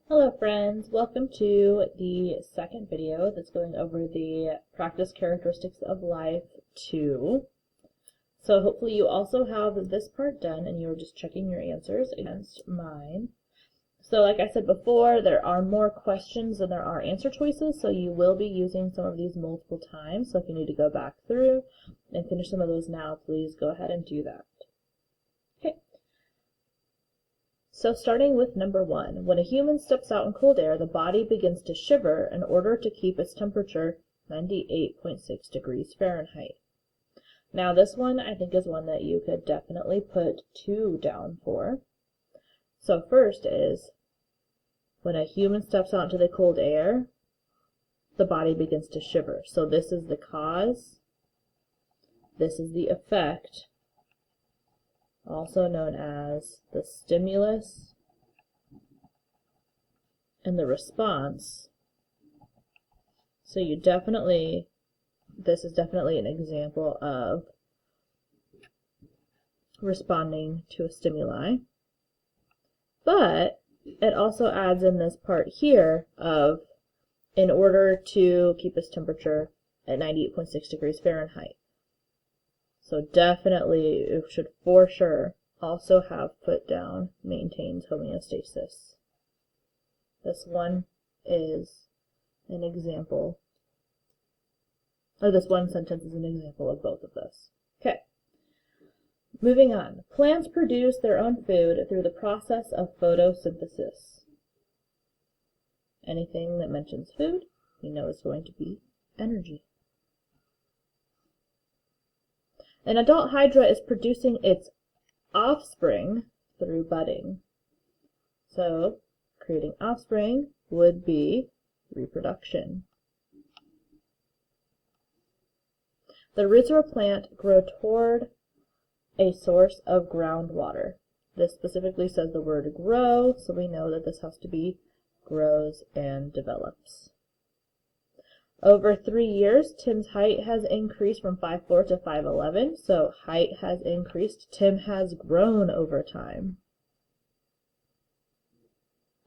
Hello friends, welcome to the second video that's going over the Practice Characteristics of Life 2. So hopefully you also have this part done and you're just checking your answers against mine. So like I said before, there are more questions than there are answer choices, so you will be using some of these multiple times. So if you need to go back through and finish some of those now, please go ahead and do that. Okay. So starting with number 1, when a human steps out in cold air, the body begins to shiver in order to keep its temperature 98.6 degrees Fahrenheit. Now this one I think is one that you could definitely put 2 down for. So first is, when a human steps out into the cold air, the body begins to shiver. So this is the cause, this is the effect, also known as the stimulus and the response. So you definitely, this is definitely an example of responding to a stimuli. But it also adds in this part here of in order to keep its temperature at 98.6 degrees Fahrenheit. So definitely it should for sure also have put down maintains homeostasis. This one is an example, or this one sentence is an example of both of those. Okay. Moving on. Plants produce their own food through the process of photosynthesis. Anything that mentions food, you know is going to be energy. An adult hydra is producing its offspring through budding. So, creating offspring would be reproduction. The roots of a plant grow toward a source of groundwater. This specifically says the word grow, so we know that this has to be grows and develops. Over 3 years, Tim's height has increased from 5'4" to 5'11", so height has increased. Tim has grown over time.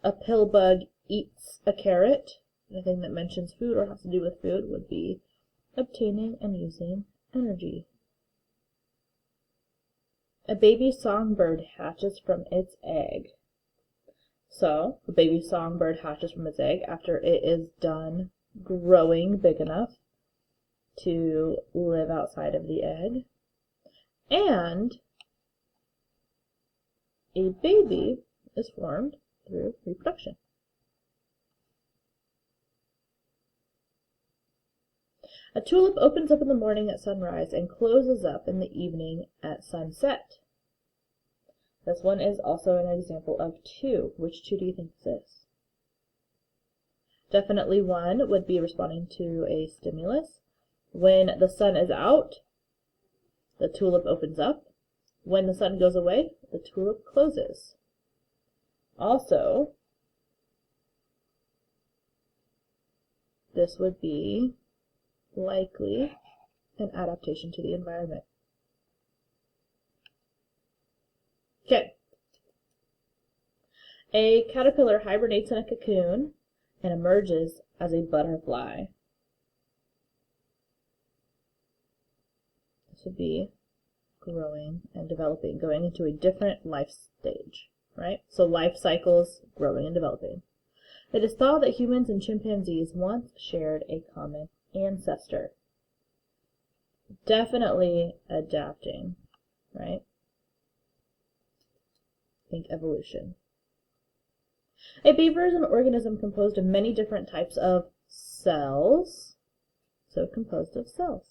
A pill bug eats a carrot. Anything that mentions food or has to do with food would be obtaining and using energy. A baby songbird hatches from its egg. So, a baby songbird hatches from its egg after it is done growing big enough to live outside of the egg. And a baby is formed through reproduction. A tulip opens up in the morning at sunrise and closes up in the evening at sunset. This one is also an example of 2. Which 2 do you think this is? Definitely 1 would be responding to a stimulus. When the sun is out, the tulip opens up. When the sun goes away, the tulip closes. Also, this would be likely an adaptation to the environment. Okay. A caterpillar hibernates in a cocoon and emerges as a butterfly. This would be growing and developing, going into a different life stage, right? So life cycles, growing and developing. It is thought that humans and chimpanzees once shared a common ancestor. Definitely adapting, right? Think evolution. A beaver is an organism composed of many different types of cells. So composed of cells.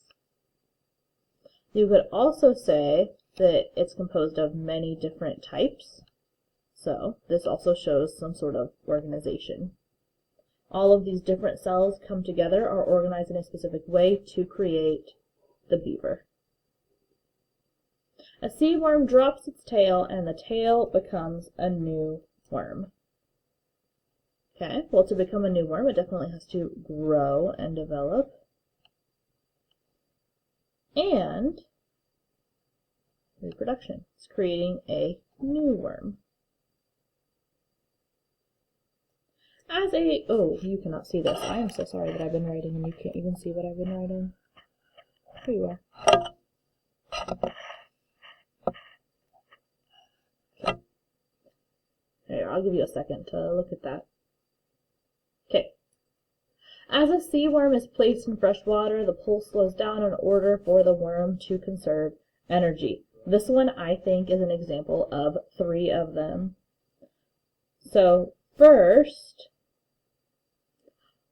You could also say that it's composed of many different types. So this also shows some sort of organization. All of these different cells come together, are organized in a specific way to create the beaver. A sea worm drops its tail and the tail becomes a new worm. Okay, well, to become a new worm, it definitely has to grow and develop. And reproduction. It's creating a new worm. As a, oh, you cannot see this. I am so sorry that I've been writing and you can't even see what I've been writing. Here you are. Okay. Here, I'll give you a second to look at that. Okay. As a sea worm is placed in fresh water, the pulse slows down in order for the worm to conserve energy. This one, I think, is an example of 3 of them. So, first,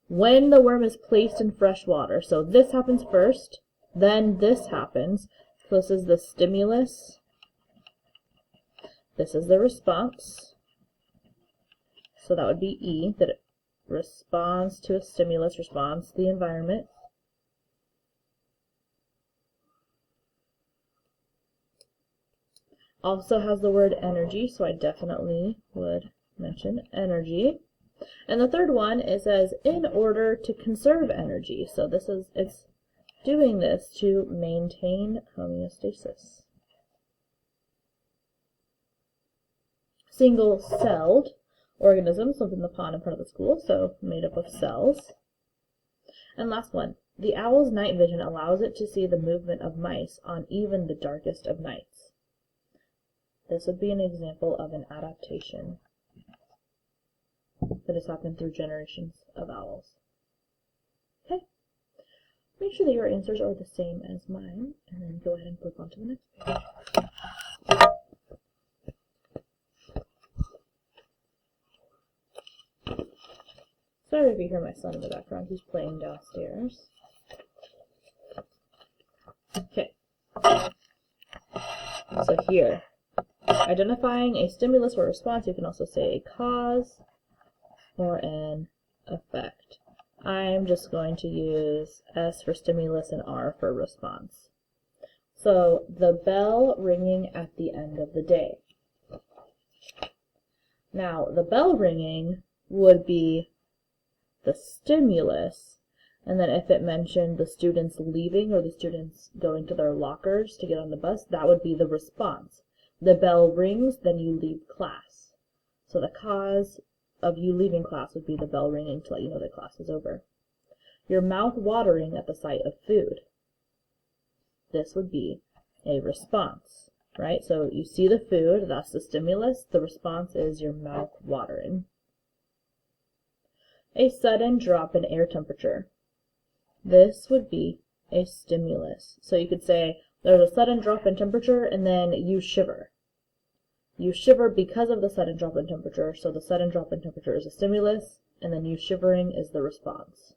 when the worm is placed in fresh water, so this happens first, then this happens. So this is the stimulus. This is the response. So that would be E, that it responds to a stimulus, responds to the environment. Also has the word energy, so I definitely would mention energy. And the third one, it says in order to conserve energy. So this is, it's doing this to maintain homeostasis. Single-celled organisms live in the pond in front of the school, so made up of cells. And last one, the owl's night vision allows it to see the movement of mice on even the darkest of nights. This would be an example of an adaptation that has happened through generations of owls. Okay, make sure that your answers are the same as mine, and then go ahead and flip on to the next page. Sorry if you hear my son in the background, he's playing downstairs. Okay. So here, identifying a stimulus or response, you can also say a cause or an effect. I'm just going to use S for stimulus and R for response. So the bell ringing at the end of the day. Now, the bell ringing would be the stimulus, and then if it mentioned the students leaving or the students going to their lockers to get on the bus, that would be the response. The bell rings, then you leave class. So the cause of you leaving class would be the bell ringing to let you know that class is over. Your mouth watering at the sight of food. This would be a response, right? So you see the food, that's the stimulus. The response is your mouth watering. A sudden drop in air temperature. This would be a stimulus. So you could say there's a sudden drop in temperature and then you shiver. You shiver because of the sudden drop in temperature, so the sudden drop in temperature is a stimulus, and then you shivering is the response.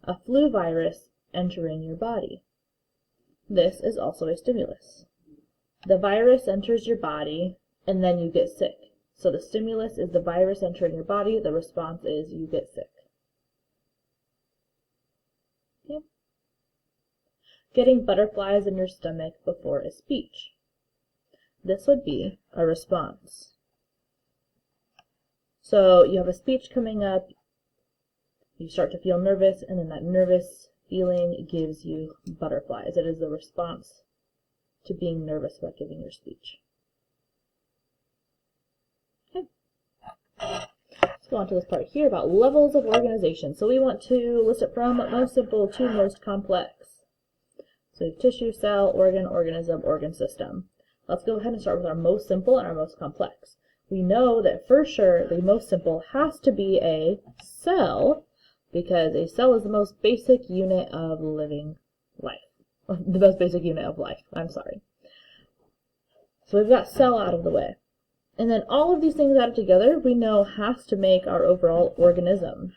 A flu virus entering your body. This is also a stimulus. The virus enters your body, and then you get sick. So the stimulus is the virus entering your body, the response is you get sick. Okay. Getting butterflies in your stomach before a speech. This would be a response. So you have a speech coming up, you start to feel nervous, and then that nervous feeling gives you butterflies. It is the response to being nervous about giving your speech. Okay. Let's go on to this part here about levels of organization. So we want to list it from most simple to most complex. So we have tissue, cell, organ, organism, organ system. Let's go ahead and start with our most simple and our most complex. We know that for sure the most simple has to be a cell, because a cell is the most basic unit of living life. The most basic unit of life, I'm sorry. So we've got cell out of the way. And then all of these things added together, we know has to make our overall organism.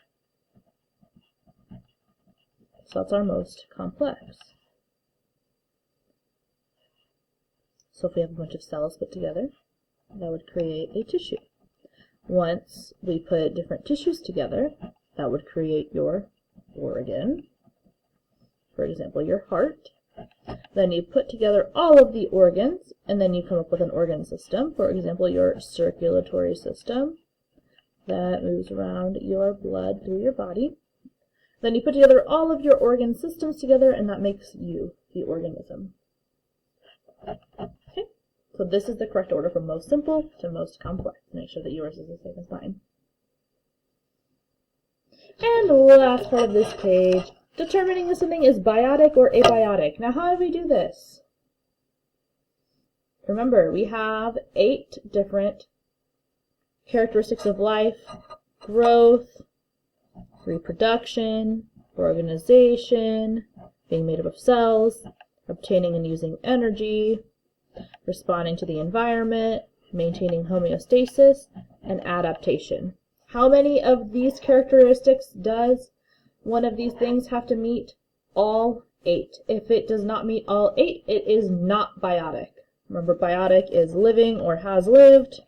So that's our most complex. So if we have a bunch of cells put together, that would create a tissue. Once we put different tissues together, that would create your organ. For example, your heart. Then you put together all of the organs, and then you come up with an organ system. For example, your circulatory system that moves around your blood through your body. Then you put together all of your organ systems together, and that makes you, the organism. Okay, so this is the correct order from most simple to most complex. Make sure that yours is the same as mine. And the last part of this page, determining if something is biotic or abiotic. Now, how do we do this? Remember, we have 8 different characteristics of life: growth, reproduction, organization, being made up of cells, obtaining and using energy, responding to the environment, maintaining homeostasis, and adaptation. How many of these characteristics does one of these things have to meet? All 8. If it does not meet all 8, it is not biotic. Remember, biotic is living or has lived.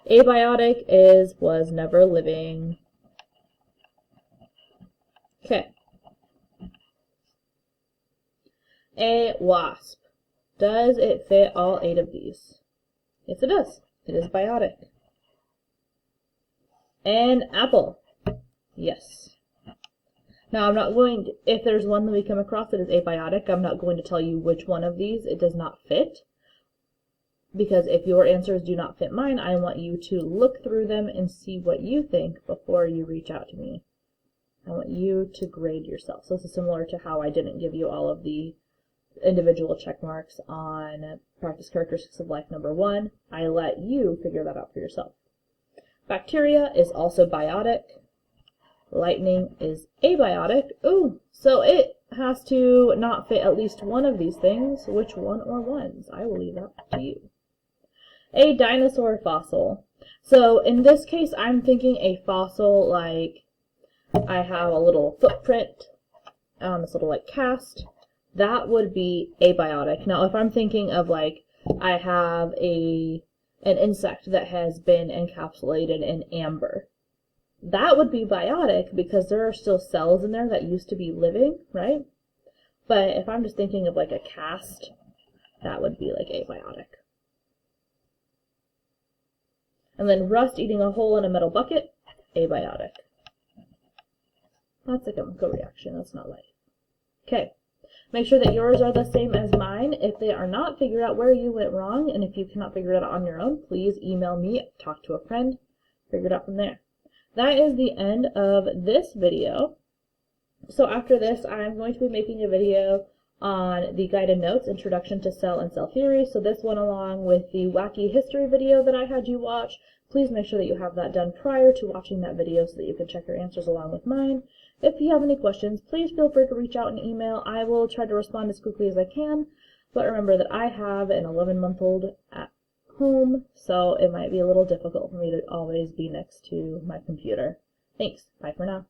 Abiotic is was never living. Okay. A wasp. Does it fit all 8 of these? Yes, it does. It is biotic. An apple. Yes. Now, I'm not going to, if there's one that we come across that is abiotic, I'm not going to tell you which one of these it does not fit. Because if your answers do not fit mine, I want you to look through them and see what you think before you reach out to me. I want you to grade yourself. So this is similar to how I didn't give you all of the individual check marks on practice characteristics of life number 1. I let you figure that out for yourself. Bacteria is also biotic. Lightning is abiotic. Ooh, so it has to not fit at least one of these things. Which one or ones? I will leave that to you. A dinosaur fossil. So in this case, I'm thinking a fossil like I have a little footprint on this little like cast. That would be abiotic. Now, if I'm thinking of like I have an insect that has been encapsulated in amber, that would be biotic because there are still cells in there that used to be living, right? But if I'm just thinking of like a cast, that would be like abiotic. And then rust eating a hole in a metal bucket, abiotic. That's a chemical reaction, that's not life. Okay, make sure that yours are the same as mine. If they are not, figure out where you went wrong, and if you cannot figure it out on your own, please email me, talk to a friend, figure it out from there. That is the end of this video. So after this, I'm going to be making a video on the guided notes, Introduction to Cell and Cell Theory. So this one, along with the wacky history video that I had you watch, please make sure that you have that done prior to watching that video so that you can check your answers along with mine. If you have any questions, please feel free to reach out and email. I will try to respond as quickly as I can, but remember that I have an 11-month-old at home, so it might be a little difficult for me to always be next to my computer. Thanks. Bye for now.